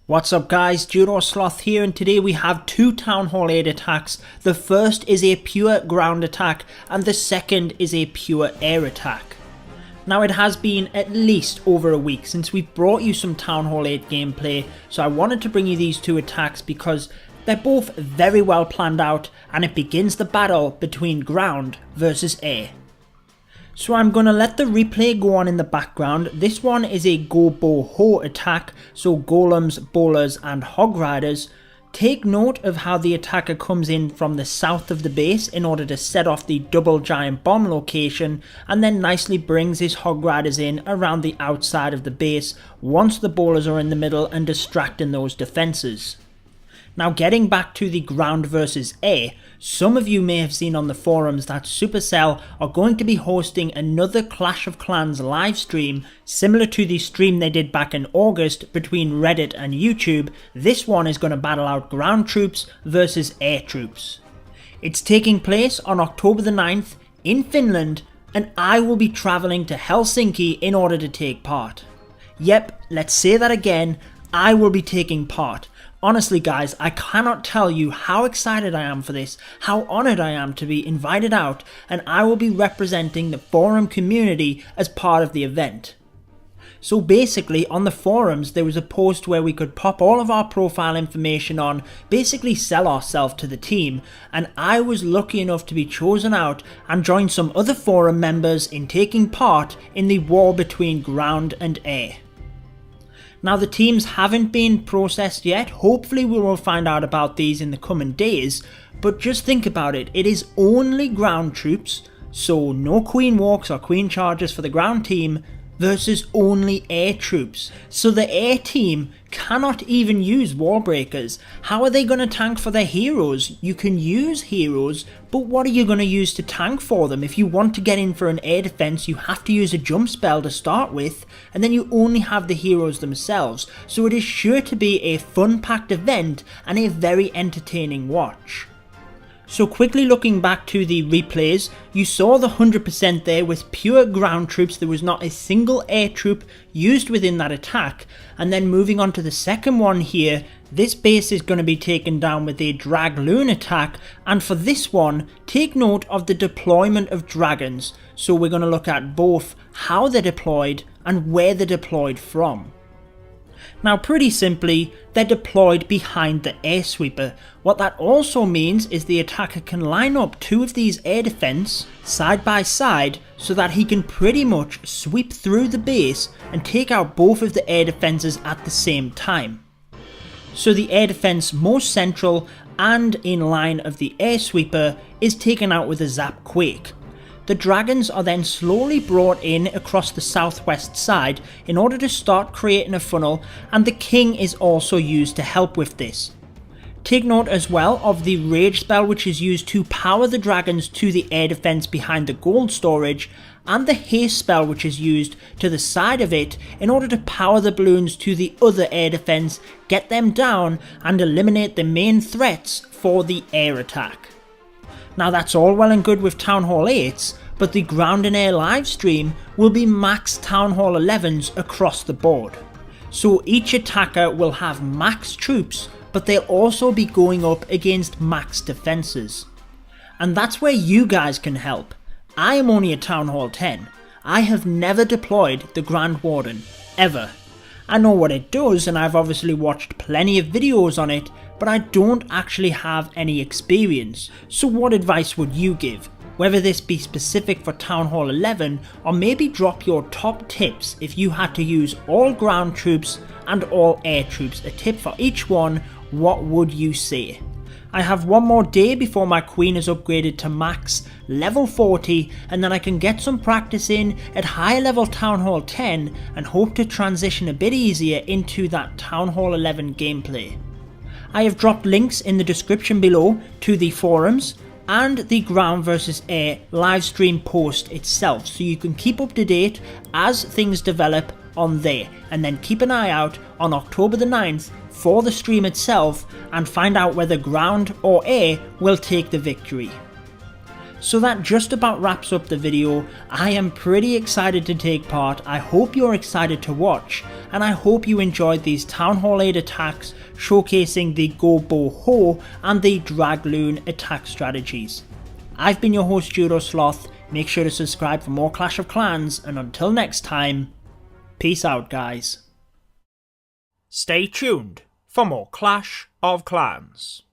What's up guys, Sloth here, and today we have two Town Hall 8 attacks. The first is a pure ground attack and the second is a pure air attack. Now it has been at least over a week since we've brought you some Town Hall 8 gameplay, so I wanted to bring you these two attacks because they're both very well planned out and it begins the battle between ground versus air. So I'm going to let the replay go on in the background. This one is a GoBoHo attack, so golems, bowlers and hog riders. Take note of how the attacker comes in from the south of the base in order to set off the double giant bomb location, and then nicely brings his hog riders in around the outside of the base once the bowlers are in the middle and distracting those defences. Now getting back to the ground versus air, some of you may have seen on the forums that Supercell are going to be hosting another Clash of Clans livestream similar to the stream they did back in August between Reddit and YouTube. This one is going to battle out ground troops versus air troops. It's taking place on October the 9th in Finland, and I will be travelling to Helsinki in order to take part. Yep, let's say that again, I will be taking part. Honestly guys, I cannot tell you how excited I am for this, how honoured I am to be invited out, and I will be representing the forum community as part of the event. So basically on the forums there was a post where we could pop all of our profile information on, basically sell ourselves to the team, and I was lucky enough to be chosen out and join some other forum members in taking part in the war between ground and air. Now the teams haven't been processed yet, hopefully we will find out about these in the coming days, but just think about it, it is only ground troops, so no queen walks or queen charges for the ground team, versus only air troops. So the air team cannot even use wall breakers. How are they going to tank for their heroes? You can use heroes, but what are you going to use to tank for them? If you want to get in for an air defense, you have to use a jump spell to start with, and then you only have the heroes themselves. So it is sure to be a fun-packed event and a very entertaining watch. So quickly looking back to the replays, you saw the 100% there with pure ground troops. There was not a single air troop used within that attack. And then moving on to the second one here, this base is going to be taken down with a DragLoon attack, and for this one, take note of the deployment of dragons. So we're going to look at both how they're deployed and where they're deployed from. Now pretty simply, they're deployed behind the air sweeper. What that also means is the attacker can line up two of these air defense side by side so that he can pretty much sweep through the base and take out both of the air defenses at the same time. So the air defense most central and in line of the air sweeper is taken out with a zap quake. The dragons are then slowly brought in across the southwest side in order to start creating a funnel, and the king is also used to help with this. Take note as well of the rage spell, which is used to power the dragons to the air defense behind the gold storage, and the haste spell, which is used to the side of it in order to power the balloons to the other air defense, get them down and eliminate the main threats for the air attack. Now that's all well and good with Town Hall 8s, but the ground and air livestream will be max Town Hall 11s across the board. So each attacker will have max troops, but they'll also be going up against max defences. And that's where you guys can help. I am only a Town Hall 10. I have never deployed the Grand Warden, ever. I know what it does and I've obviously watched plenty of videos on it, but I don't actually have any experience. So what advice would you give? Whether this be specific for Town Hall 11, or maybe drop your top tips if you had to use all ground troops and all air troops. A tip for each one, what would you say? I have one more day before my queen is upgraded to max level 40, and then I can get some practice in at higher level Town Hall 10 and hope to transition a bit easier into that Town Hall 11 gameplay. I have dropped links in the description below to the forums and the ground versus air livestream post itself, so you can keep up to date as things develop on there, and then keep an eye out on October the 9th for the stream itself and find out whether ground or air will take the victory. So that just about wraps up the video. I am pretty excited to take part, I hope you're excited to watch, and I hope you enjoyed these Town Hall 8 attacks showcasing the GoBoHo and the DragLoon attack strategies. I've been your host JudoSloth, make sure to subscribe for more Clash of Clans, and until next time, peace out guys. Stay tuned for more Clash of Clans.